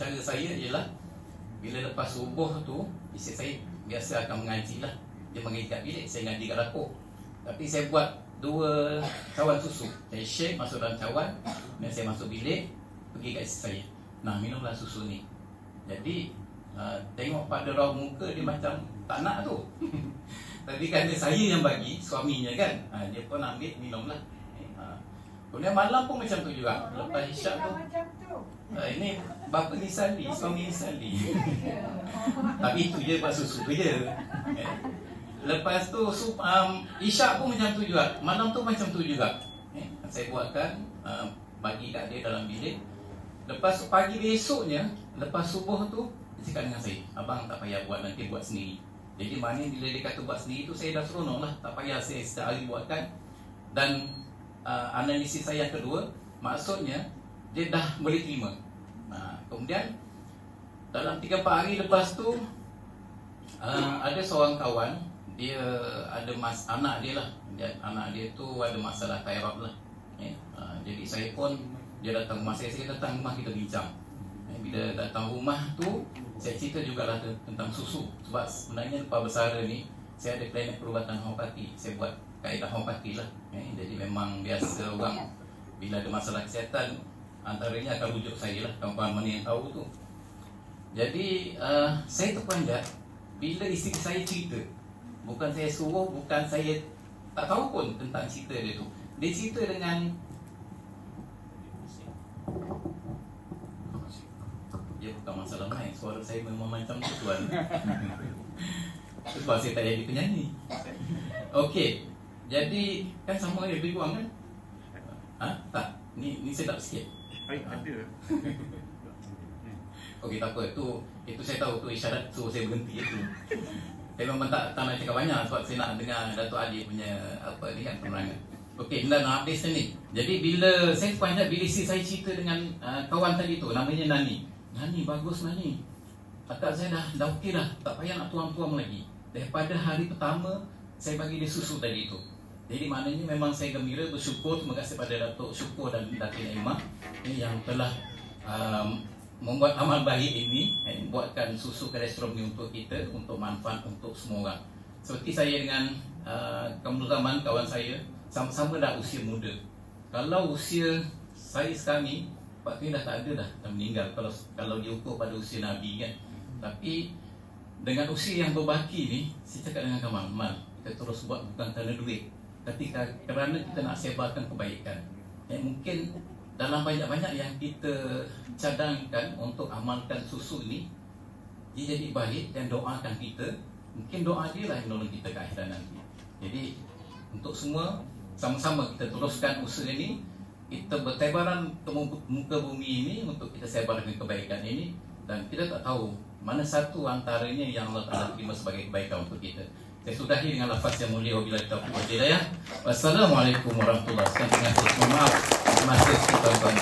cara saya ialah bila lepas subuh tu, isteri saya biasa akan mengaji lah. Dia mengaji kat bilik, saya ngaji kat dapur. Tapi saya buat 2 cawan susu. Saya shake masuk dalam cawan, dan saya masuk bilik, pergi kat isteri saya. Nah, minumlah susu ni. Jadi tengok pada raut muka dia macam tak nak tu. Tapi kan saya yang bagi, suaminya kan, dia pun ambil minumlah. Kemudian malam pun macam tu juga. Lepas isyak tu, ini bapa ni Sali, suami ni Sali. Tapi itu je buat susu tu je. Lepas tu isyak pun macam tu juga. Malam tu macam tu juga. Saya buatkan, bagi kat dia dalam bilik. Lepas pagi besoknya, lepas subuh tu, dia cakap dengan saya, abang tak payah buat, nanti buat sendiri. Jadi maknanya bila dia kata buat sendiri tu, saya dah seronok lah. Tak payah saya setiap hari buatkan. Dan analisis saya yang kedua, maksudnya dia dah boleh terima. Kemudian dalam 3-4 hari lepas tu, ada seorang kawan, dia ada anak dia lah, anak dia tu ada masalah thyroid lah. Jadi saya pun, dia datang rumah saya datang rumah, kita bincang. Bila datang rumah tu, saya cerita jugalah tentang susu. Sebab sebenarnya lepas bersara ni, saya ada klinik perubatan homeopati. Saya buat kaedah homeopati lah. Jadi memang biasa orang bila ada masalah kesihatan, antaranya akan rujuk saya lah, kawan-kawan mana yang tahu tu. Jadi saya terpanjat bila isteri saya cerita. Bukan saya suruh, bukan saya tak tahu pun tentang cerita dia tu. Dia cerita dengan, dia bukan masalah main, suara saya memang macam tu tuan. Sebab saya tak jadi penyanyi. Okey, jadi kan sama dia lebih kurang kan? Tak, ni sedap sikit. Ada. Okey, tak apa, itu saya tahu tu isyarat suruh saya berhenti itu. Saya memang tak nak cakap banyak sebab saya nak dengar Datuk Ali punya apa ni kan, penerangan. Okey, dah nak habis ni. Jadi bila saya panjat, bila saya cerita dengan kawan tadi tu, namanya Nani. Nani, bagus Nani. Akak saya dah okey dah, tak payah nak tuang-tuang lagi. Daripada hari pertama saya bagi dia susu tadi tu. Jadi maknanya memang saya gembira, bersyukur, terima kasih pada Datuk Syukur dan Datuk Naimah yang telah membuat amal baik ini, buatkan susu kolesterol ni untuk kita, untuk manfaat untuk semua orang. Seperti saya dengan Kamrul Zaman, kawan saya, sama-sama dah usia muda. Kalau usia saya sekarang ni, Pak Tun dah tak ada dah meninggal kalau diukur pada usia Nabi kan. Tapi dengan usia yang berbaki ni, saya cakap dengan Kamal, kita terus buat bukan kerana duit, tapi kerana kita nak sebarkan kebaikan. Mungkin dalam banyak-banyak yang kita cadangkan untuk amalkan susu ini, dia jadi baik dan doakan kita. Mungkin doa dia lah yang menolong kita ke akhirat nanti. Jadi untuk semua, sama-sama kita teruskan usaha ini. Kita bertebaran ke muka bumi ini untuk kita sebarkan kebaikan ini. Dan kita tak tahu mana satu antaranya yang Allah Ta'ala terima sebagai kebaikan untuk kita. Saya sudahi dengan lafaz yang mulia, wabillahi taufiq wal hidayah. Wassalamualaikum warahmatullahi wabarakatuh. Terima kasih. Mohon maaf. Terima kasih tuan-tuan.